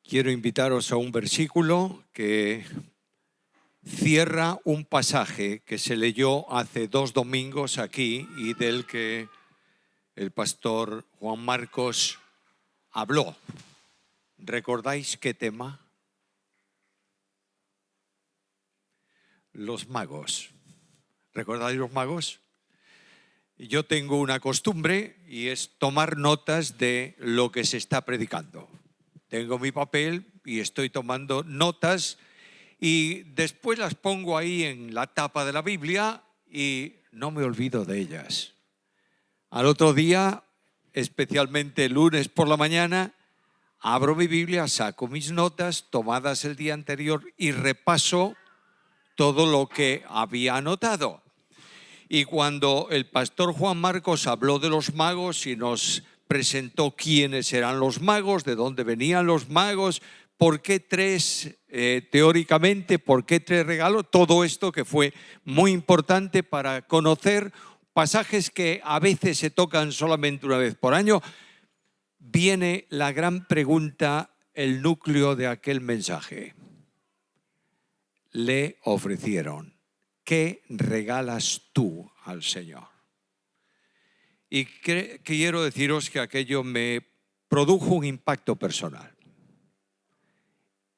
Quiero invitaros a un versículo que cierra un pasaje que se leyó hace 2 domingos aquí y del que el pastor Juan Marcos habló. ¿Recordáis qué tema? Los magos. ¿Recordáis los magos? Yo tengo una costumbre y es tomar notas de lo que se está predicando. Tengo mi papel y estoy tomando notas y después las pongo ahí en la tapa de la Biblia y no me olvido de ellas. Al otro día, especialmente el lunes por la mañana, abro mi Biblia, saco mis notas tomadas el día anterior y repaso todo lo que había anotado. Y cuando el pastor Juan Marcos habló de los magos y nos presentó quiénes eran los magos, de dónde venían los magos, por qué 3 teóricamente, por qué 3 regalos, todo esto que fue muy importante para conocer pasajes que a veces se tocan solamente una vez por año, viene la gran pregunta, el núcleo de aquel mensaje. Le ofrecieron, ¿qué regalas tú al Señor? Y quiero deciros que aquello me produjo un impacto personal.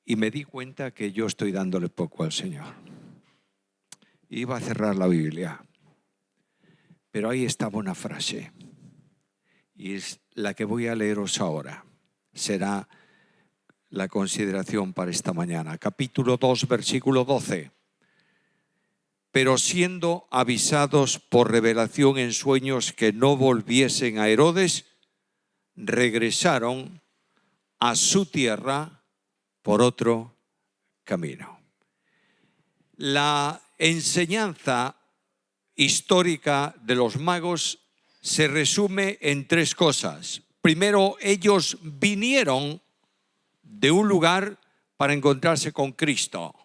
Y me di cuenta que yo estoy dándole poco al Señor. Iba a cerrar la Biblia, pero ahí estaba una frase. Y es la que voy a leeros ahora. Será la consideración para esta mañana. Capítulo 2, versículo 12. Pero siendo avisados por revelación en sueños que no volviesen a Herodes, regresaron a su tierra por otro camino. La enseñanza histórica de los magos se resume en 3 cosas. Primero, ellos vinieron de un lugar para encontrarse con Cristo.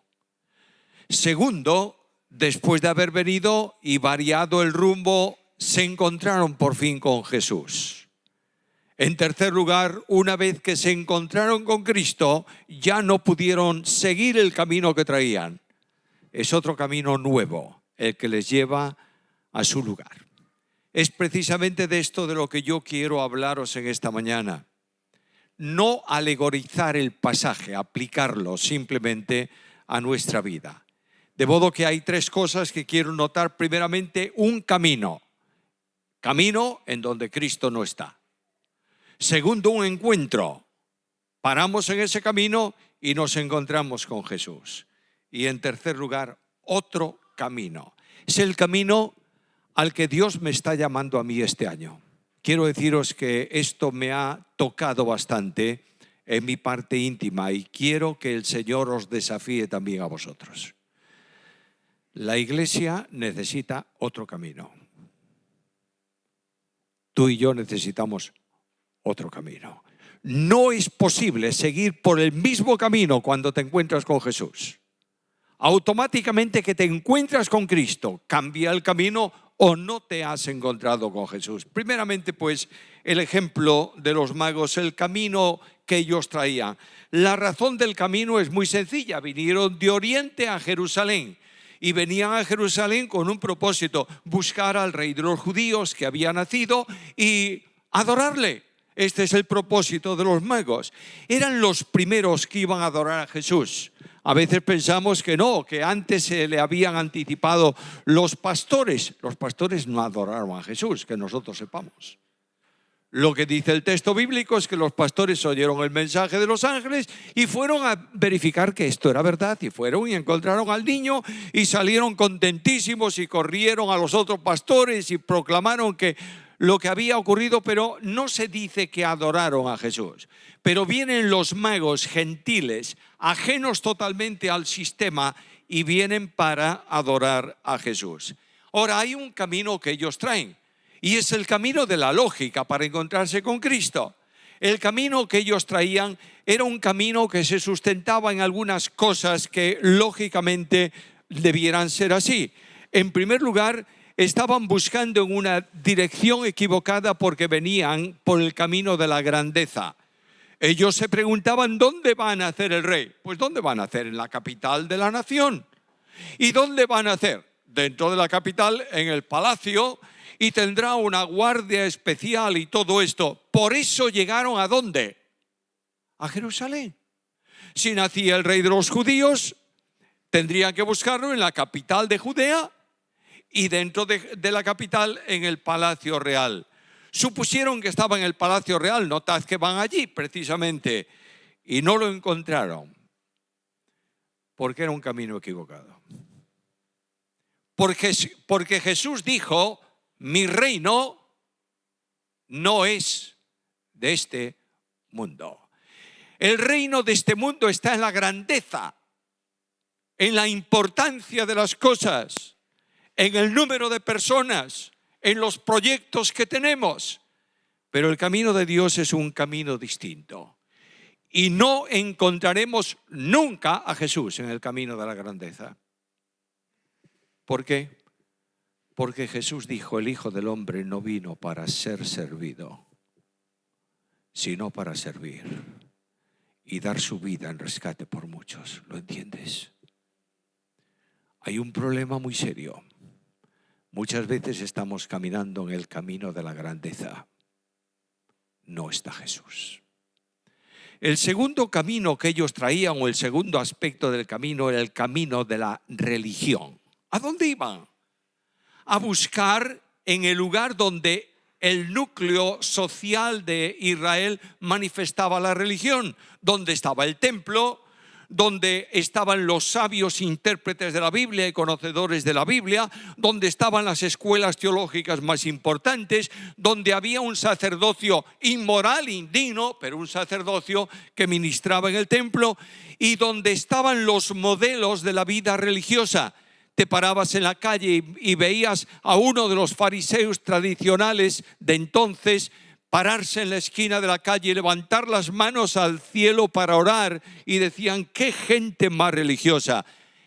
Segundo, después de haber venido y variado el rumbo, se encontraron por fin con Jesús. En tercer lugar, una vez que se encontraron con Cristo, ya no pudieron seguir el camino que traían. Es otro camino nuevo, el que les lleva a su lugar. Es precisamente de esto de lo que yo quiero hablaros en esta mañana. No alegorizar el pasaje, aplicarlo simplemente a nuestra vida. De modo que hay 3 cosas que quiero notar. Primeramente, un camino. Camino en donde Cristo no está. Segundo, un encuentro. Paramos en ese camino y nos encontramos con Jesús. Y en tercer lugar, otro camino. Es el camino al que Dios me está llamando a mí este año. Quiero deciros que esto me ha tocado bastante en mi parte íntima y quiero que el Señor os desafíe también a vosotros. La iglesia necesita otro camino. Tú y yo necesitamos otro camino. No es posible seguir por el mismo camino cuando te encuentras con Jesús. Automáticamente que te encuentras con Cristo, cambia el camino o no te has encontrado con Jesús. Primeramente, pues, el ejemplo de los magos, el camino que ellos traían. La razón del camino es muy sencilla. Vinieron de Oriente a Jerusalén. Y venían a Jerusalén con un propósito, buscar al rey de los judíos que había nacido y adorarle. Este es el propósito de los magos. Eran los primeros que iban a adorar a Jesús. A veces pensamos que no, que antes se le habían anticipado los pastores. Los pastores no adoraron a Jesús, que nosotros sepamos. Lo que dice el texto bíblico es que los pastores oyeron el mensaje de los ángeles y fueron a verificar que esto era verdad. Y fueron y encontraron al niño y salieron contentísimos y corrieron a los otros pastores y proclamaron que lo que había ocurrido, pero no se dice que adoraron a Jesús. Pero vienen los magos gentiles, ajenos totalmente al sistema, y vienen para adorar a Jesús. Ahora, hay un camino que ellos traen. Y es el camino de la lógica para encontrarse con Cristo. El camino que ellos traían era un camino que se sustentaba en algunas cosas que lógicamente debieran ser así. En primer lugar, estaban buscando en una dirección equivocada porque venían por el camino de la grandeza. Ellos se preguntaban, ¿dónde va a nacer el rey? Pues ¿dónde va a nacer? En la capital de la nación. ¿Y dónde va a nacer? Dentro de la capital, en el palacio, y tendrá una guardia especial y todo esto. Por eso llegaron ¿a dónde? A Jerusalén. Si nacía el rey de los judíos, tendrían que buscarlo en la capital de Judea y dentro de la capital en el palacio real. Supusieron que estaba en el palacio real, notad que van allí precisamente, y no lo encontraron, porque era un camino equivocado. Porque Jesús dijo, mi reino no es de este mundo. El reino de este mundo está en la grandeza, en la importancia de las cosas, en el número de personas, en los proyectos que tenemos. Pero el camino de Dios es un camino distinto. Y no encontraremos nunca a Jesús en el camino de la grandeza. ¿Por qué? Porque Jesús dijo, el Hijo del Hombre no vino para ser servido, sino para servir y dar su vida en rescate por muchos. ¿Lo entiendes? Hay un problema muy serio. Muchas veces estamos caminando en el camino de la grandeza. No está Jesús. El segundo camino que ellos traían, o el segundo aspecto del camino, era el camino de la religión. ¿A dónde iban? A buscar en el lugar donde el núcleo social de Israel manifestaba la religión, donde estaba el templo, donde estaban los sabios intérpretes de la Biblia y conocedores de la Biblia, donde estaban las escuelas teológicas más importantes, donde había un sacerdocio inmoral, indigno, pero un sacerdocio que ministraba en el templo, y donde estaban los modelos de la vida religiosa. Te parabas en la calle y veías a uno de los fariseos tradicionales de entonces pararse en la esquina de la calle y levantar las manos al cielo para orar, y decían, qué gente más religiosa.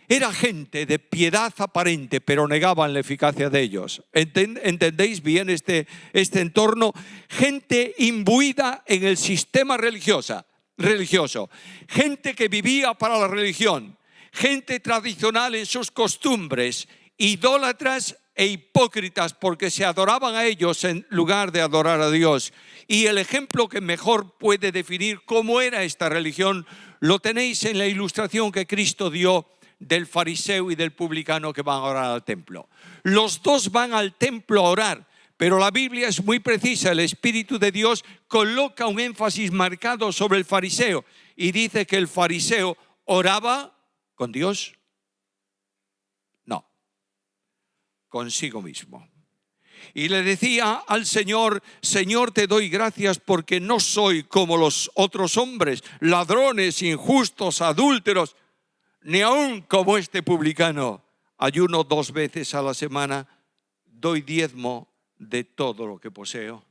Era gente de piedad aparente, pero negaban la eficacia de ellos. ¿Entendéis bien este entorno? Gente imbuida en el sistema religioso, gente que vivía para la religión, gente tradicional en sus costumbres, idólatras e hipócritas, porque se adoraban a ellos en lugar de adorar a Dios. Y el ejemplo que mejor puede definir cómo era esta religión lo tenéis en la ilustración que Cristo dio del fariseo y del publicano que van a orar al templo. Los dos van al templo a orar, pero la Biblia es muy precisa. El Espíritu de Dios coloca un énfasis marcado sobre el fariseo y dice que el fariseo oraba con Dios, consigo mismo. Y le decía al Señor, Señor, te doy gracias porque no soy como los otros hombres, ladrones, injustos, adúlteros, ni aun como este publicano. Ayuno 2 veces a la semana, doy diezmo de todo lo que poseo.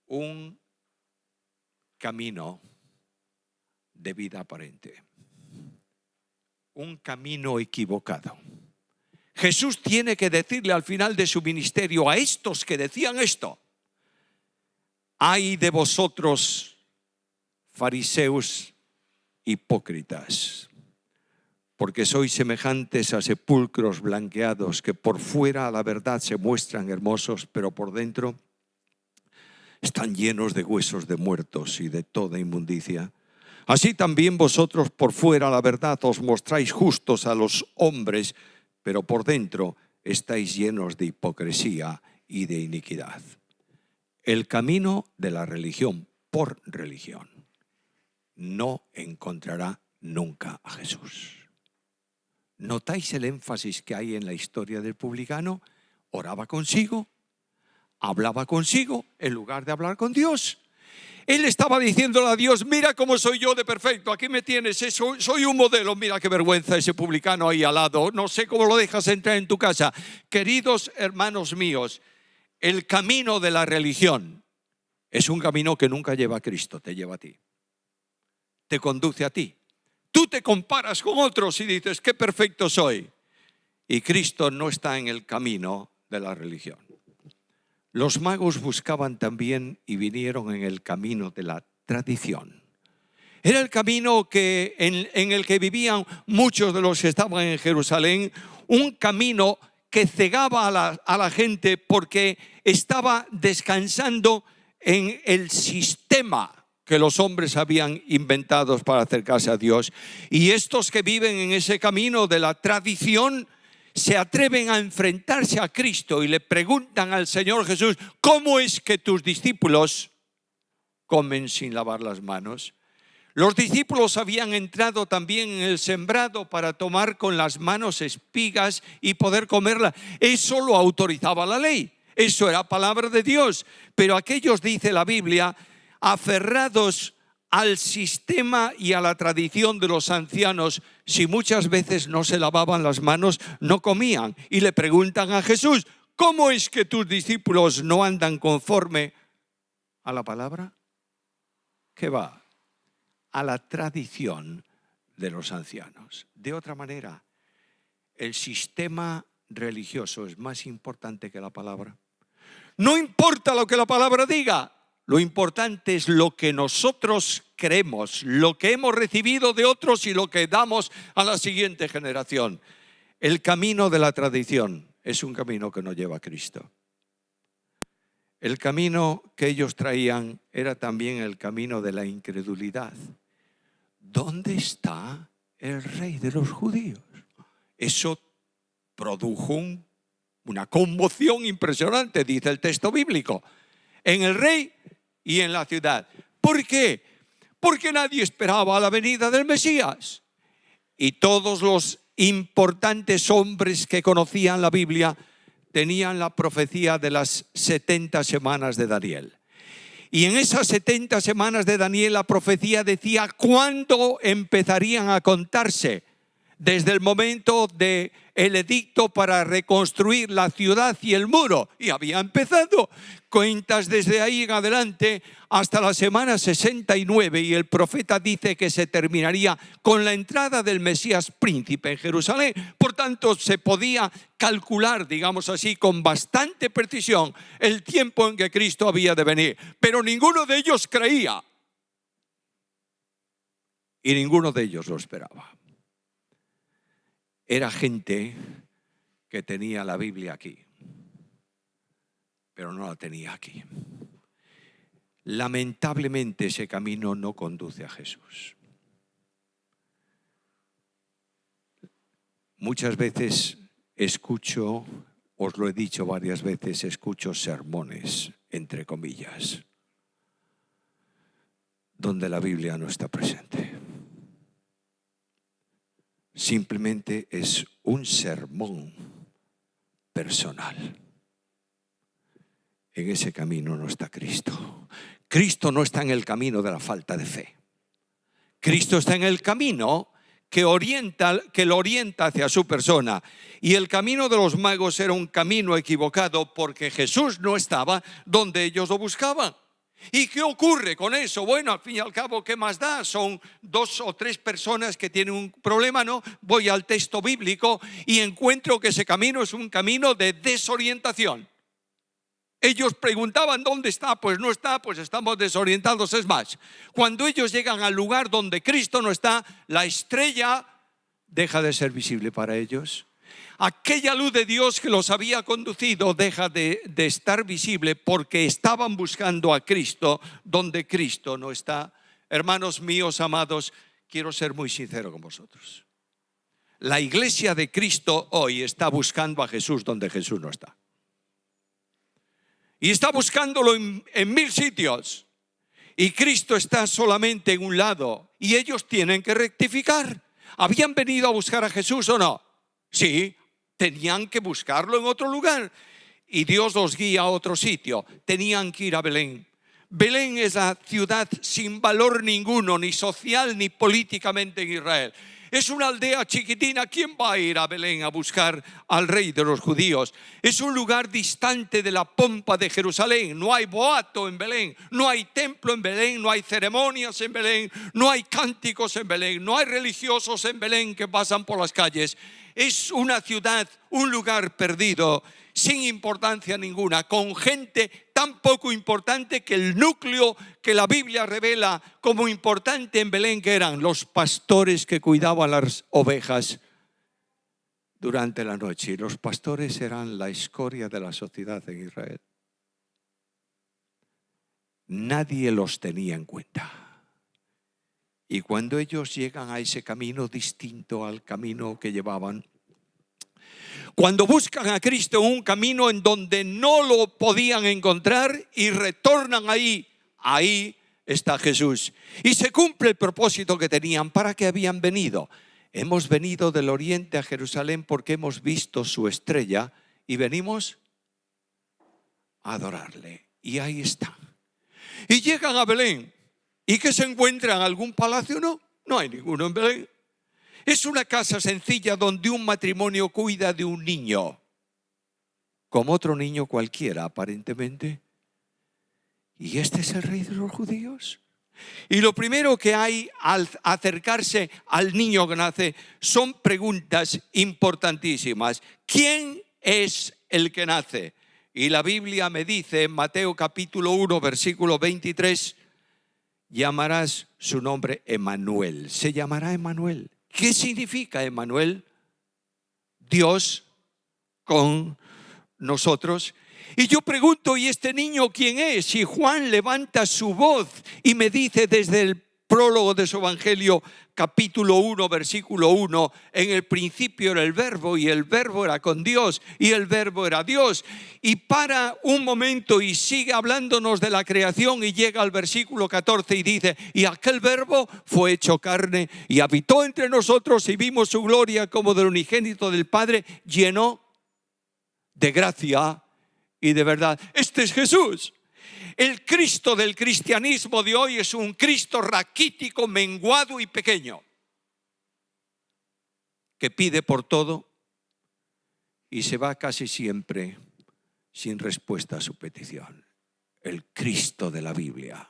Un camino de vida aparente, un camino equivocado. Jesús tiene que decirle al final de su ministerio a estos que decían esto: ay de vosotros, fariseos hipócritas, porque sois semejantes a sepulcros blanqueados, que por fuera a la verdad se muestran hermosos, pero por dentro están llenos de huesos de muertos y de toda inmundicia. Así también vosotros por fuera a la verdad os mostráis justos a los hombres, pero por dentro estáis llenos de hipocresía y de iniquidad. El camino de la religión por religión no encontrará nunca a Jesús. ¿Notáis el énfasis que hay en la historia del publicano? Oraba consigo, hablaba consigo en lugar de hablar con Dios. Él estaba diciéndole a Dios: mira cómo soy yo de perfecto, aquí me tienes, soy un modelo, mira qué vergüenza ese publicano ahí al lado, no sé cómo lo dejas entrar en tu casa. Queridos hermanos míos, el camino de la religión es un camino que nunca lleva a Cristo, te lleva a ti, te conduce a ti. Tú te comparas con otros y dices: qué perfecto soy. Y Cristo no está en el camino de la religión. Los magos buscaban también y vinieron en el camino de la tradición. Era el camino en el que vivían muchos de los que estaban en Jerusalén, un camino que cegaba a la gente porque estaba descansando en el sistema que los hombres habían inventado para acercarse a Dios. Y estos que viven en ese camino de la tradición se atreven a enfrentarse a Cristo y le preguntan al Señor Jesús: ¿cómo es que tus discípulos comen sin lavar las manos? Los discípulos habían entrado también en el sembrado para tomar con las manos espigas y poder comerlas. Eso lo autorizaba la ley. Eso era palabra de Dios. Pero aquellos, dice la Biblia, aferrados al sistema y a la tradición de los ancianos, si muchas veces no se lavaban las manos, no comían. Y le preguntan a Jesús: ¿cómo es que tus discípulos no andan conforme a la palabra? ¿Qué va? A la tradición de los ancianos. De otra manera, el sistema religioso es más importante que la palabra. No importa lo que la palabra diga, lo importante es lo que nosotros creemos, lo que hemos recibido de otros y lo que damos a la siguiente generación. El camino de la tradición es un camino que no lleva a Cristo. El camino que ellos traían era también el camino de la incredulidad. ¿Dónde está el rey de los judíos? Eso produjo una conmoción impresionante, dice el texto bíblico, en el rey y en la ciudad. ¿Por qué? Porque nadie esperaba la venida del Mesías. Y todos los importantes hombres que conocían la Biblia tenían la profecía de las 70 semanas de Daniel. Y en esas 70 semanas de Daniel la profecía decía cuándo empezarían a contarse, desde el momento del edicto para reconstruir la ciudad y el muro. Y había empezado. Cuentas desde ahí en adelante hasta la semana 69 y el profeta dice que se terminaría con la entrada del Mesías príncipe en Jerusalén. Por tanto, se podía calcular, digamos así, con bastante precisión el tiempo en que Cristo había de venir. Pero ninguno de ellos creía y ninguno de ellos lo esperaba. Era gente que tenía la Biblia aquí, pero no la tenía aquí. Lamentablemente ese camino no conduce a Jesús. Muchas veces escucho, os lo he dicho varias veces, escucho sermones, entre comillas, donde la Biblia no está presente. Simplemente es un sermón personal. En ese camino no está Cristo. Cristo no está en el camino de la falta de fe. Cristo está en el camino que lo orienta hacia su persona. Y el camino de los magos era un camino equivocado porque Jesús no estaba donde ellos lo buscaban. ¿Y qué ocurre con eso? Bueno, al fin y al cabo, ¿qué más da? Son 2 o 3 personas que tienen un problema, ¿no? Voy al texto bíblico y encuentro que ese camino es un camino de desorientación. Ellos preguntaban ¿dónde está? Pues no está, pues estamos desorientados. Es más, cuando ellos llegan al lugar donde Cristo no está, la estrella deja de ser visible para ellos. Aquella luz de Dios que los había conducido deja de estar visible porque estaban buscando a Cristo donde Cristo no está. Hermanos míos amados, quiero ser muy sincero con vosotros. La iglesia de Cristo hoy está buscando a Jesús donde Jesús no está. Y está buscándolo en 1000 sitios. Y Cristo está solamente en un lado. Y ellos tienen que rectificar. ¿Habían venido a buscar a Jesús o no? Sí. Tenían que buscarlo en otro lugar y Dios los guía a otro sitio. Tenían que ir a Belén. Belén es la ciudad sin valor ninguno, ni social ni políticamente en Israel. Es una aldea chiquitina. ¿Quién va a ir a Belén a buscar al rey de los judíos? Es un lugar distante de la pompa de Jerusalén. No hay boato en Belén, no hay templo en Belén, no hay ceremonias en Belén, no hay cánticos en Belén, no hay religiosos en Belén que pasan por las calles. es una ciudad, un lugar perdido, sin importancia ninguna, con gente tan poco importante que el núcleo que la Biblia revela como importante en Belén, que eran los pastores que cuidaban las ovejas durante la noche. Y los pastores eran la escoria de la sociedad en Israel. Nadie los tenía en cuenta. Y cuando ellos llegan a ese camino distinto al camino que llevaban, cuando buscan a Cristo en un camino en donde no lo podían encontrar y retornan ahí está Jesús. Y se cumple el propósito que tenían. ¿Para qué habían venido? Hemos venido del oriente a Jerusalén porque hemos visto su estrella y venimos a adorarle. Y ahí está. Y llegan a Belén. ¿Y qué se encuentran? ¿Algún palacio? No, no hay ninguno en Belén. Es una casa sencilla donde un matrimonio cuida de un niño, como otro niño cualquiera aparentemente. ¿Y este es el rey de los judíos? Y lo primero que hay al acercarse al niño que nace son preguntas importantísimas. ¿Quién es el que nace? Y la Biblia me dice en Mateo capítulo 1, versículo 23, llamarás su nombre Emmanuel. Se llamará Emmanuel. ¿Qué significa Emmanuel? Dios con nosotros. Y yo pregunto, ¿y este niño quién es? Y Juan levanta su voz y me dice desde el prólogo de su evangelio, capítulo 1, versículo 1, en el principio era el verbo y el verbo era con Dios y el verbo era Dios. Y para un momento y sigue hablándonos de la creación y llega al versículo 14 y dice, y aquel verbo fue hecho carne y habitó entre nosotros y vimos su gloria como del unigénito del Padre, lleno de gracia y de verdad. Este es Jesús. El Cristo del cristianismo de hoy es un Cristo raquítico, menguado y pequeño, que pide por todo y se va casi siempre sin respuesta a su petición. El Cristo de la Biblia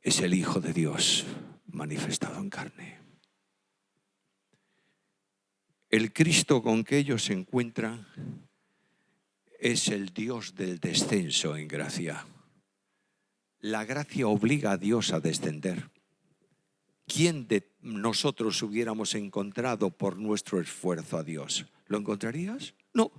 es el Hijo de Dios manifestado en carne. El Cristo con que ellos se encuentran es el Dios del descenso en gracia. La gracia obliga a Dios a descender. ¿Quién de nosotros hubiéramos encontrado por nuestro esfuerzo a Dios? ¿Lo encontrarías? No.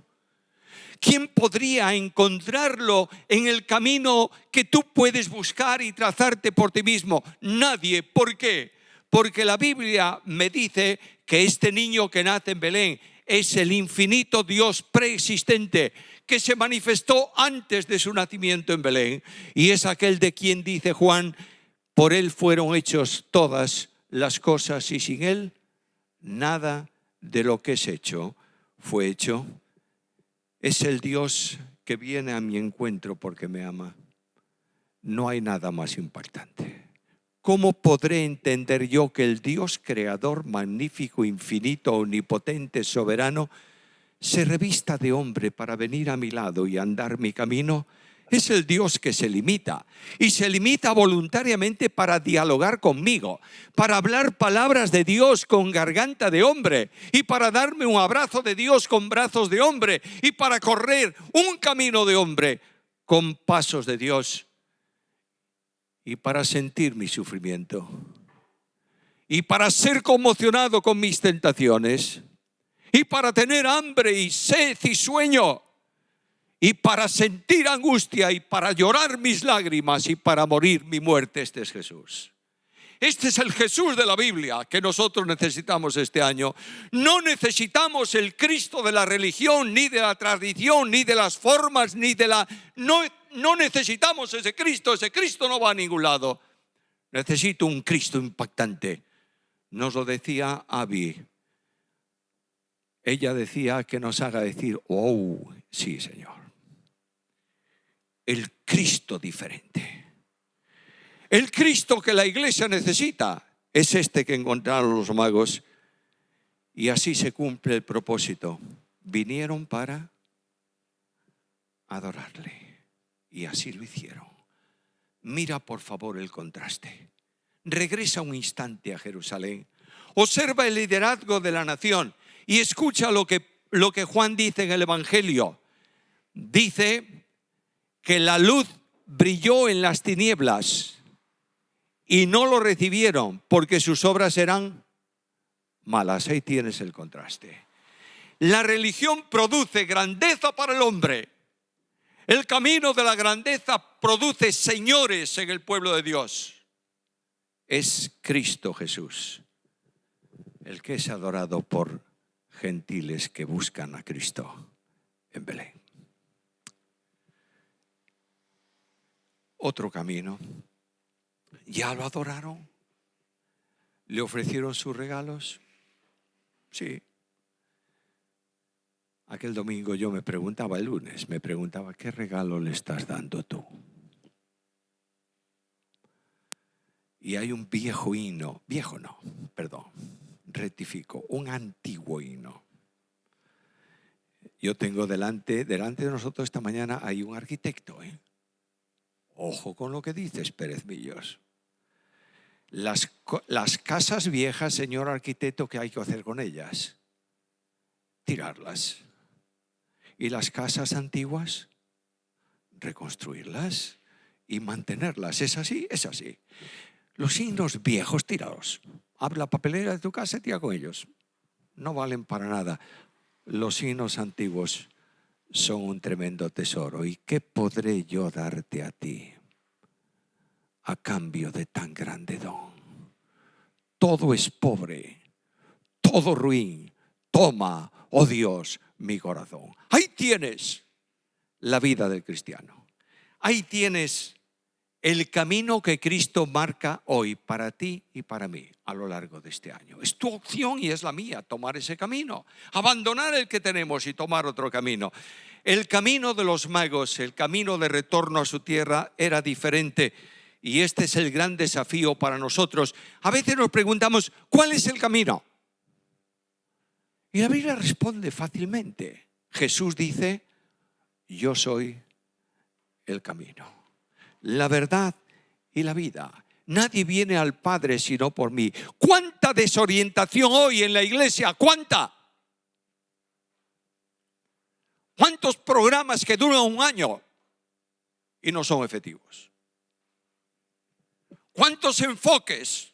¿Quién podría encontrarlo en el camino que tú puedes buscar y trazarte por ti mismo? Nadie. ¿Por qué? Porque la Biblia me dice que este niño que nace en Belén es el infinito Dios preexistente que se manifestó antes de su nacimiento en Belén. Y es aquel de quien dice Juan, por él fueron hechos todas las cosas y sin él nada de lo que es hecho fue hecho. Es el Dios que viene a mi encuentro porque me ama. No hay nada más impactante. ¿Cómo podré entender yo que el Dios creador, magnífico, infinito, omnipotente, soberano, se revista de hombre para venir a mi lado y andar mi camino? Es el Dios que se limita, y se limita voluntariamente para dialogar conmigo, para hablar palabras de Dios con garganta de hombre, y para darme un abrazo de Dios con brazos de hombre, y para correr un camino de hombre con pasos de Dios, y para sentir mi sufrimiento, y para ser conmocionado con mis tentaciones, y para tener hambre y sed y sueño, y para sentir angustia y para llorar mis lágrimas y para morir mi muerte. Este es Jesús. Este es el Jesús de la Biblia que nosotros necesitamos este año. No necesitamos el Cristo de la religión, ni de la tradición, ni de las formas, ni de la... No necesitamos ese Cristo no va a ningún lado. Necesito un Cristo impactante. Nos lo decía Abby. Ella decía que nos haga decir, oh, sí, Señor. El Cristo diferente. El Cristo que la iglesia necesita es este que encontraron los magos. Y así se cumple el propósito. Vinieron para adorarle. Y así lo hicieron. Mira por favor el contraste. Regresa un instante a Jerusalén. Observa el liderazgo de la nación y escucha lo que Juan dice en el Evangelio. Dice que la luz brilló en las tinieblas y no lo recibieron porque sus obras eran malas. Ahí tienes el contraste. La religión produce grandeza para el hombre. El camino de la grandeza produce señores en el pueblo de Dios. Es Cristo Jesús, el que es adorado por gentiles que buscan a Cristo en Belén. Otro camino. ¿Ya lo adoraron? ¿Le ofrecieron sus regalos? Sí. Aquel domingo yo me preguntaba, el lunes, me preguntaba, ¿qué regalo le estás dando tú? Y hay un viejo himno, rectifico, un antiguo himno. Yo tengo delante de nosotros esta mañana hay un arquitecto, Ojo con lo que dices, Pérez Millos. Las casas viejas, señor arquitecto, ¿qué hay que hacer con ellas? Tirarlas. Y las casas antiguas, reconstruirlas y mantenerlas. ¿Es así? Es así. Los himnos viejos, tíralos. Abre la papelera de tu casa y tira con ellos. No valen para nada. Los himnos antiguos son un tremendo tesoro. ¿Y qué podré yo darte a ti a cambio de tan grande don? Todo es pobre, todo ruin. Toma, oh Dios, mi corazón. Ahí tienes la vida del cristiano. Ahí tienes el camino que Cristo marca hoy para ti y para mí a lo largo de este año. Es tu opción y es la mía tomar ese camino. Abandonar el que tenemos y tomar otro camino. El camino de los magos, el camino de retorno a su tierra era diferente. Y este es el gran desafío para nosotros. A veces nos preguntamos, ¿cuál es el camino? Y la Biblia responde fácilmente. Jesús dice, yo soy el camino, la verdad y la vida. Nadie viene al Padre sino por mí. ¿Cuánta desorientación hoy en la iglesia? ¿Cuánta? ¿Cuántos programas que duran un año y no son efectivos? ¿Cuántos enfoques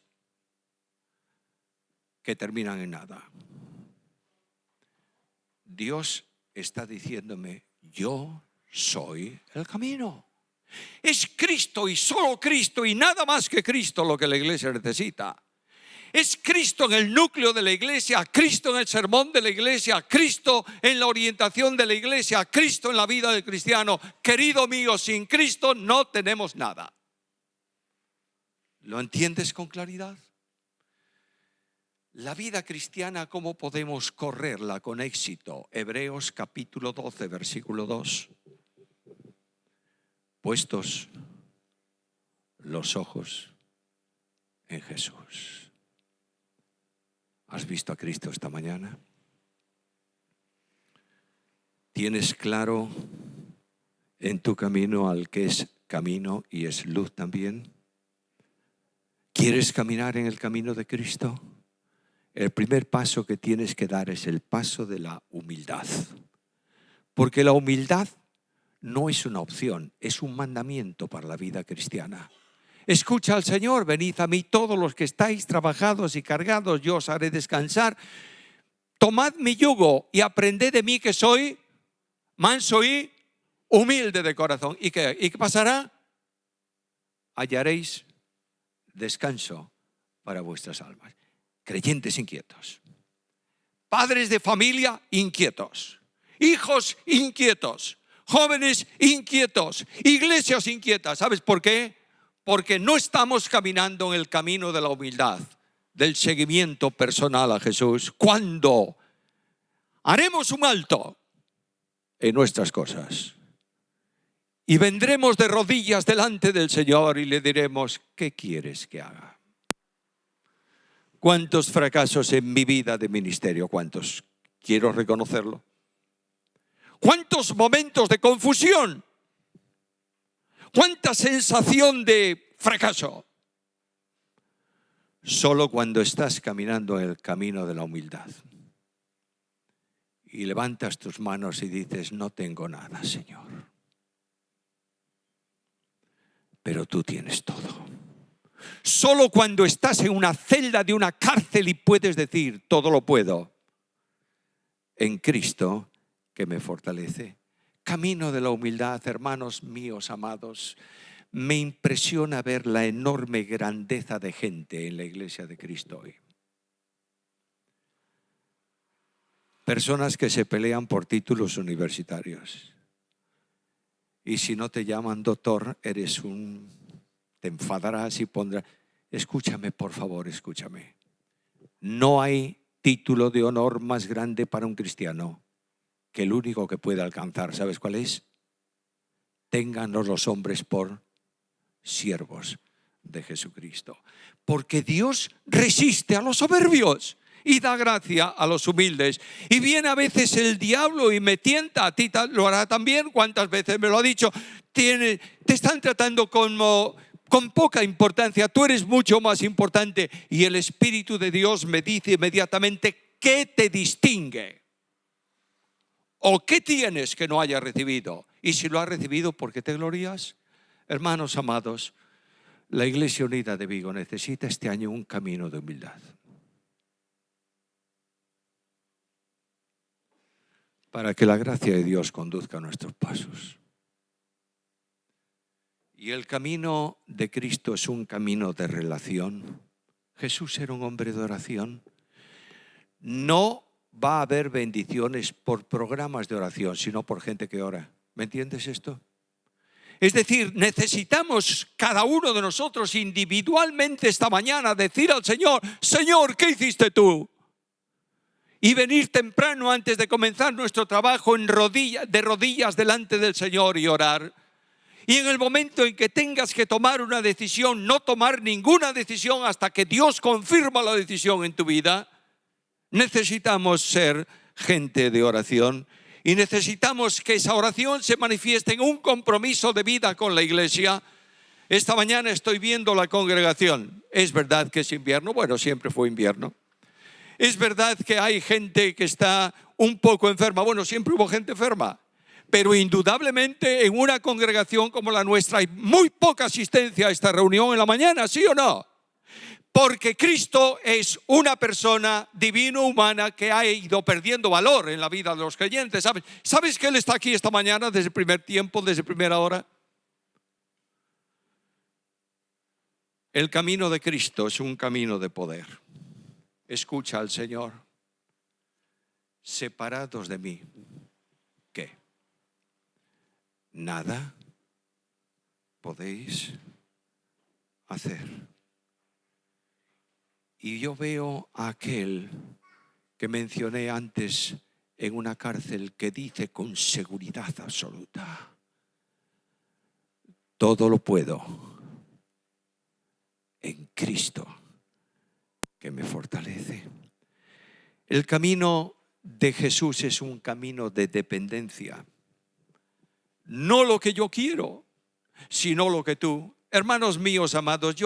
que terminan en nada? Dios está diciéndome, yo soy el camino. Es Cristo y solo Cristo y nada más que Cristo lo que la iglesia necesita. Es Cristo en el núcleo de la iglesia, Cristo en el sermón de la iglesia, Cristo en la orientación de la iglesia, Cristo en la vida del cristiano. Querido mío, sin Cristo no tenemos nada. ¿Lo entiendes con claridad? La vida cristiana, ¿cómo podemos correrla con éxito? Hebreos capítulo 12, versículo 2. Puestos los ojos en Jesús. ¿Has visto a Cristo esta mañana? ¿Tienes claro en tu camino al que es camino y es luz también? ¿Quieres caminar en el camino de Cristo? El primer paso que tienes que dar es el paso de la humildad. Porque la humildad no es una opción, es un mandamiento para la vida cristiana. Escucha al Señor, venid a mí todos los que estáis trabajados y cargados, yo os haré descansar. Tomad mi yugo y aprended de mí que soy manso y humilde de corazón. ¿Y qué pasará? Hallaréis descanso para vuestras almas. Creyentes inquietos, padres de familia inquietos, hijos inquietos, jóvenes inquietos, iglesias inquietas. ¿Sabes por qué? Porque no estamos caminando en el camino de la humildad, del seguimiento personal a Jesús. Cuando haremos un alto en nuestras cosas y vendremos de rodillas delante del Señor y le diremos, ¿qué quieres que haga? ¿Cuántos fracasos en mi vida de ministerio? ¿Cuántos? Quiero reconocerlo. ¿Cuántos momentos de confusión? ¿Cuánta sensación de fracaso? Solo cuando estás caminando en el camino de la humildad y levantas tus manos y dices: no tengo nada, Señor, pero tú tienes todo. Solo cuando estás en una celda de una cárcel y puedes decir: todo lo puedo en Cristo que me fortalece. Camino de la humildad, hermanos míos amados. Me impresiona ver la enorme grandeza de gente en la iglesia de Cristo hoy. Personas que se pelean por títulos universitarios. Y si no te llaman doctor, te enfadarás y pondrás. Escúchame, por favor, escúchame. No hay título de honor más grande para un cristiano que el único que puede alcanzar. ¿Sabes cuál es? Ténganos los hombres por siervos de Jesucristo. Porque Dios resiste a los soberbios y da gracia a los humildes. Y viene a veces el diablo y me tienta, a ti lo hará también. ¿Cuántas veces me lo ha dicho? Te están tratando con poca importancia, tú eres mucho más importante. Y el Espíritu de Dios me dice inmediatamente: ¿qué te distingue? ¿O qué tienes que no hayas recibido? Y si lo has recibido, ¿por qué te glorías? Hermanos amados, la Iglesia Unida de Vigo necesita este año un camino de humildad. Para que la gracia de Dios conduzca nuestros pasos. Y el camino de Cristo es un camino de relación. Jesús era un hombre de oración. No va a haber bendiciones por programas de oración, sino por gente que ora. ¿Me entiendes esto? Es decir, necesitamos cada uno de nosotros individualmente esta mañana decir al Señor: Señor, ¿qué hiciste tú? Y venir temprano antes de comenzar nuestro trabajo de rodillas delante del Señor y orar. Y en el momento en que tengas que tomar una decisión, no tomar ninguna decisión hasta que Dios confirma la decisión en tu vida. Necesitamos ser gente de oración y necesitamos que esa oración se manifieste en un compromiso de vida con la iglesia. Esta mañana estoy viendo la congregación. Es verdad que es invierno, bueno, siempre fue invierno. Es verdad que hay gente que está un poco enferma, bueno, siempre hubo gente enferma. Pero indudablemente en una congregación como la nuestra hay muy poca asistencia a esta reunión en la mañana, ¿sí o no? Porque Cristo es una persona divino-humana que ha ido perdiendo valor en la vida de los creyentes. ¿Sabes que Él está aquí esta mañana desde el primer tiempo, desde primera hora? El camino de Cristo es un camino de poder. Escucha al Señor: separados de mí, ¿qué? Nada podéis hacer. Y yo veo a aquel que mencioné antes en una cárcel que dice con seguridad absoluta: todo lo puedo en Cristo que me fortalece. El camino de Jesús es un camino de dependencia. No lo que yo quiero, sino lo que tú. Hermanos míos amados,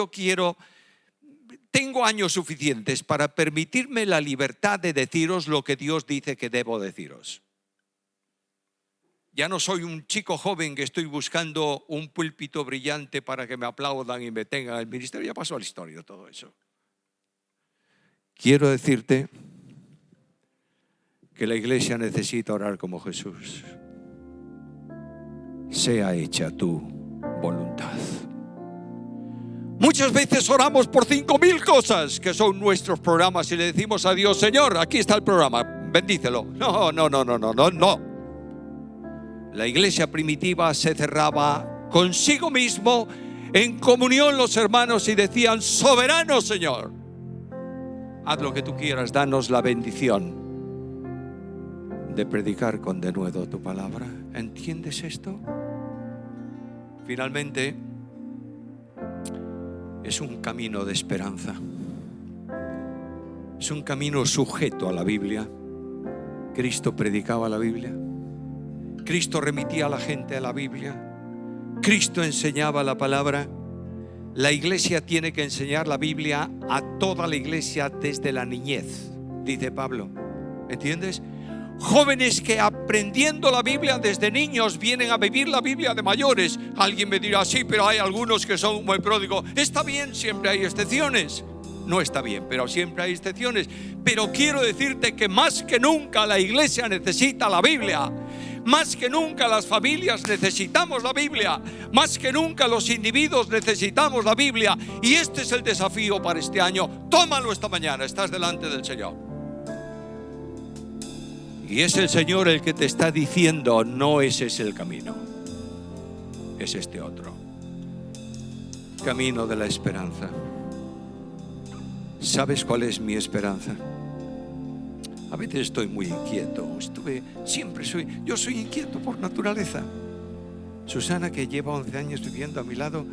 tengo años suficientes para permitirme la libertad de deciros lo que Dios dice que debo deciros. Ya no soy un chico joven que estoy buscando un púlpito brillante para que me aplaudan y me tengan al ministerio. Ya pasó a la historia todo eso. Quiero decirte que la iglesia necesita orar como Jesús. Sea hecha tu voluntad. Muchas veces oramos por 5.000 cosas que son nuestros programas y le decimos a Dios: Señor, aquí está el programa, bendícelo. No. La iglesia primitiva se cerraba consigo mismo en comunión los hermanos y decían: soberano Señor, haz lo que tú quieras, danos la bendición de predicar con denuedo tu palabra. ¿Entiendes esto? Finalmente, es un camino de esperanza. Es un camino sujeto a la Biblia. Cristo predicaba la Biblia. Cristo remitía a la gente a la Biblia. Cristo enseñaba la palabra. La iglesia tiene que enseñar la Biblia a toda la iglesia desde la niñez, dice Pablo. ¿Entiendes? Jóvenes que aprendiendo la Biblia desde niños vienen a vivir la Biblia de mayores. Alguien me dirá, sí, pero hay algunos que son como el pródigo. Está bien, siempre hay excepciones. No está bien, pero siempre hay excepciones. Pero quiero decirte que más que nunca la iglesia necesita la Biblia. Más que nunca las familias necesitamos la Biblia. Más que nunca los individuos necesitamos la Biblia. Y este es el desafío para este año. Tómalo esta mañana, estás delante del Señor. Y es el Señor el que te está diciendo, no ese es el camino, es este otro. Camino de la esperanza. ¿Sabes cuál es mi esperanza? A veces estoy muy inquieto. Yo soy inquieto por naturaleza. Susana, que lleva 11 años viviendo a mi lado,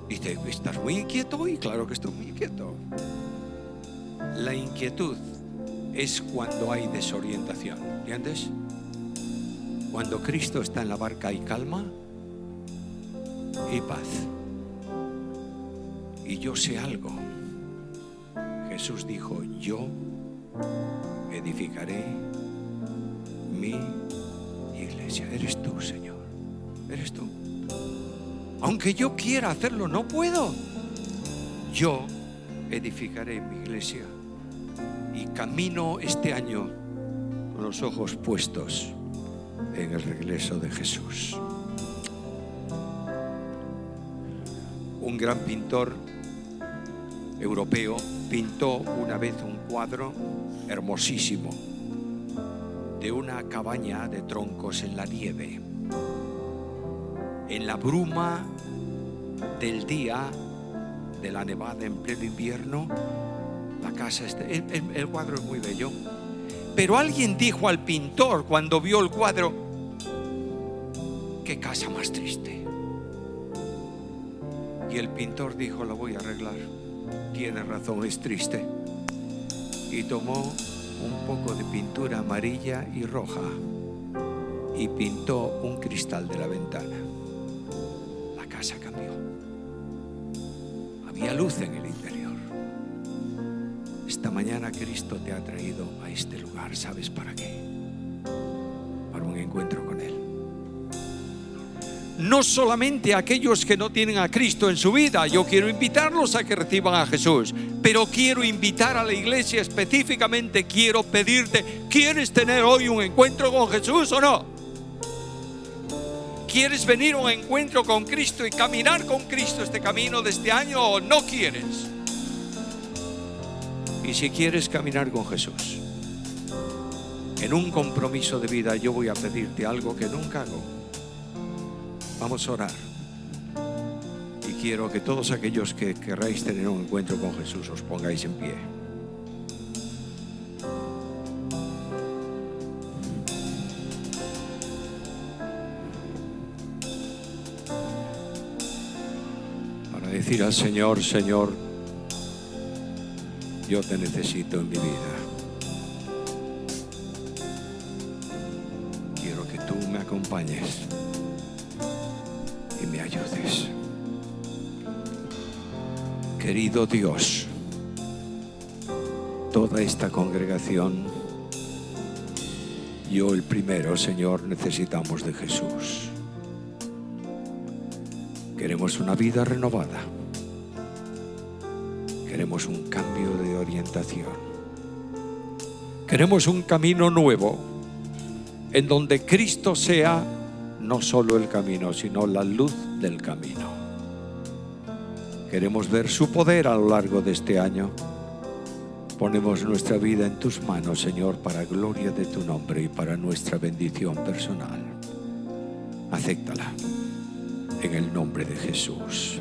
dice, ¿estás muy inquieto hoy? Claro que estoy muy inquieto. La inquietud es cuando hay desorientación, ¿entiendes? Cuando Cristo está en la barca hay calma y paz. Y yo sé algo. Jesús dijo, yo edificaré mi iglesia. Eres tú, Señor. Eres tú. Aunque yo quiera hacerlo, no puedo. Yo edificaré mi iglesia. Y camino este año con los ojos puestos en el regreso de Jesús. Un gran pintor europeo pintó una vez un cuadro hermosísimo de una cabaña de troncos en la nieve. En la bruma del día de la nevada en pleno invierno, la casa, el cuadro es muy bello. Pero alguien dijo al pintor cuando vio el cuadro, qué casa más triste. Y el pintor dijo, la voy a arreglar. Tiene razón, es triste. Y tomó un poco de pintura amarilla y roja y pintó un cristal de la ventana. La casa cambió. Había luz en el interior. Esta mañana Cristo te ha traído a este lugar. ¿Sabes para qué? Para un encuentro con Él. No solamente a aquellos que no tienen a Cristo en su vida. Yo quiero invitarlos a que reciban a Jesús. Pero quiero invitar a la iglesia específicamente. Quiero pedirte, ¿quieres tener hoy un encuentro con Jesús o no? ¿Quieres venir a un encuentro con Cristo y caminar con Cristo este camino de este año o no quieres? Y si quieres caminar con Jesús en un compromiso de vida, yo voy a pedirte algo que nunca hago. Vamos a orar. Y quiero que todos aquellos que querráis tener un encuentro con Jesús os pongáis en pie. Para decir al Señor, Señor, yo te necesito en mi vida. Quiero que tú me acompañes y me ayudes. Querido Dios, toda esta congregación, yo el primero, Señor, necesitamos de Jesús. Queremos una vida renovada. Queremos un cambio de orientación. Queremos un camino nuevo en donde Cristo sea no solo el camino, sino la luz del camino. Queremos ver su poder a lo largo de este año. Ponemos nuestra vida en tus manos, Señor, para gloria de tu nombre y para nuestra bendición personal. Acéptala en el nombre de Jesús.